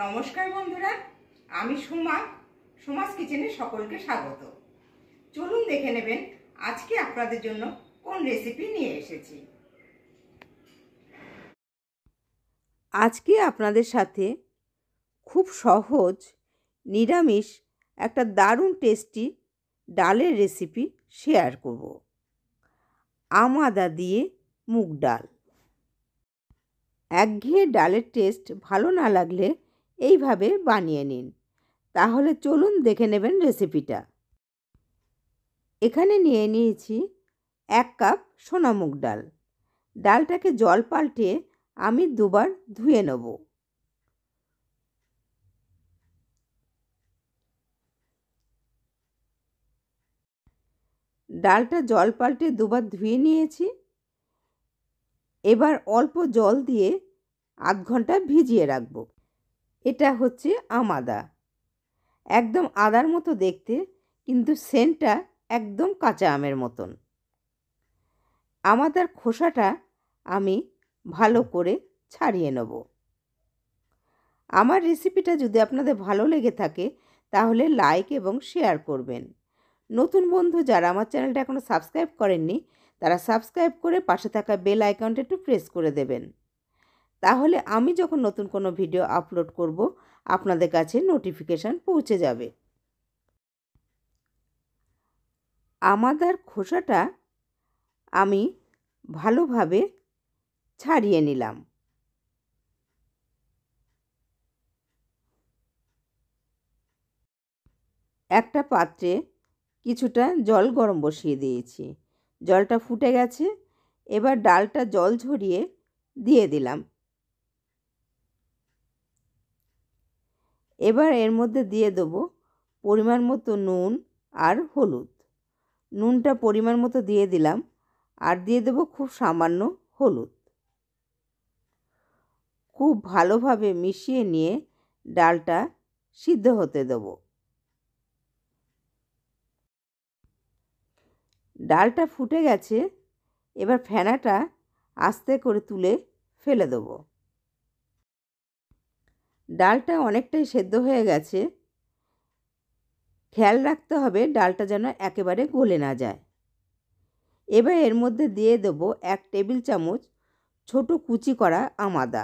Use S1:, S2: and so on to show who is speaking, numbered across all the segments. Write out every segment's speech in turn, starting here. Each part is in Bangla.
S1: নমস্কার বন্ধুরা, আমি সুমা। সুমাস কিচেনে সকলকে স্বাগত। চলুন দেখে নেবেন আজকে আপনাদের জন্য কোন রেসিপি নিয়ে এসেছি।
S2: আজকে আপনাদের সাথে খুব সহজ নিরামিষ একটা দারুণ টেস্টি ডালের রেসিপি শেয়ার করব। আম আদা দিয়ে মুগ ডাল। একঘেয়ে ডালের টেস্ট ভালো না লাগলে এইভাবে বানিয়ে নিন। তাহলে চলুন দেখে নেবেন রেসিপিটা। এখানে নিয়ে নিয়েছি 1 কাপ সোনা মুগ ডাল। ডালটাকে জল পাল্টে আমি দুবার ধুয়ে নেব। ডালটা জল পাল্টে দুবার ধুয়ে নিয়েছি। এবার অল্প জল দিয়ে আধ ঘন্টা ভিজিয়ে রাখব। এটা হচ্ছে আম আদা, একদম আদার মতো দেখতে, কিন্তু সেন্টটা একদম কাঁচা আমের মতন। আম আদার খোসাটা আমি ভালো করে ছাড়িয়ে নেব। আমার রেসিপিটা যদি আপনাদের ভালো লেগে থাকে তাহলে লাইক এবং শেয়ার করবেন। নতুন বন্ধু যারা আমার চ্যানেলটা এখনও সাবস্ক্রাইব করেননি তারা সাবস্ক্রাইব করে পাশে থাকা বেল আইকনটা একটু প্রেস করে দেবেন। তাহলে আমি যখন নতুন কোনো ভিডিও আপলোড করব আপনাদের কাছে নোটিফিকেশান পৌঁছে যাবে। আম আদার খোসাটা আমি ভালোভাবে ছাড়িয়ে নিলাম। একটা পাত্রে কিছুটা জল গরম বসিয়ে দিয়েছি। জলটা ফুটে গেছে। এবার ডালটা জল ঝরিয়ে দিয়ে দিলাম। এবার এর মধ্যে দিয়ে দেবো পরিমাণ মতো নুন আর হলুদ। নুনটা পরিমাণ মতো দিয়ে দিলাম, আর দিয়ে দেবো খুব সামান্য হলুদ। খুব ভালোভাবে মিশিয়ে নিয়ে ডালটা সিদ্ধ হতে দেবো। ডালটা ফুটে গেছে। এবার ফেনাটা আস্তে করে তুলে ফেলে দেবো। ডালটা অনেকটাই সেদ্ধ হয়ে গেছে। খেয়াল রাখতে হবে ডালটা যেন একেবারে গলে না যায়। এবার এর মধ্যে দিয়ে দেবো 1 টেবিল চামচ ছোট কুচি করা আম আদা।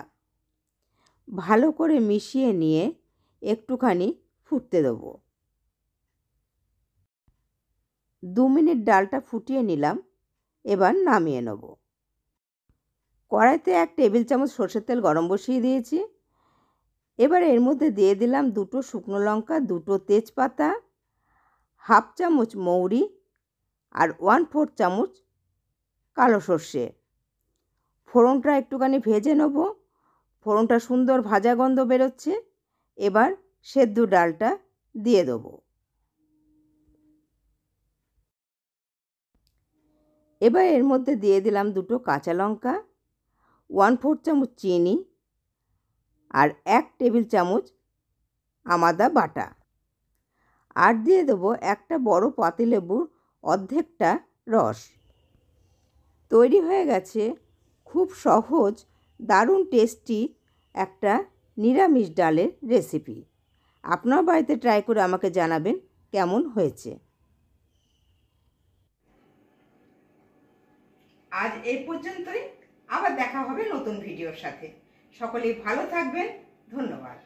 S2: ভালো করে মিশিয়ে নিয়ে একটুখানি ফুটতে দেবো। 2 মিনিট ডালটা ফুটিয়ে নিলাম। এবার নামিয়ে নেব। কড়াইতে 1 টেবিল চামচ সরষের তেল গরম বসিয়ে দিয়েছি। এবার এর মধ্যে দিয়ে দিলাম 2টো শুকনো লঙ্কা, 2টো তেজপাতা, 1/2 চামচ মৌরি আর 1/4 চামচ কালো সর্ষে। ফোড়নটা একটুখানি ভেজে নেব। ফোড়নটা সুন্দর ভাজা গন্ধ বেরোচ্ছে। এবার সেদ্ধ ডালটা দিয়ে দেবো। এবার এর মধ্যে দিয়ে দিলাম 2টো কাঁচা লঙ্কা, 1/4 চামচ চিনি আর 1 টেবিল চামচ আম আদা বাটা। আর দিয়ে দেবো একটা বড় পাতিলেবুর অর্ধেকটা রস। তৈরি হয়ে গেছে খুব সহজ দারুণ টেস্টি একটা নিরামিষ ডালের রেসিপি। আপনার বাড়িতে ট্রাই করে আমাকে জানাবেন কেমন হয়েছে।
S1: আজ এই পর্যন্তই। আবার দেখা হবে নতুন ভিডিওর সাথে। সকলেই ভালো থাকবেন। ধন্যবাদ।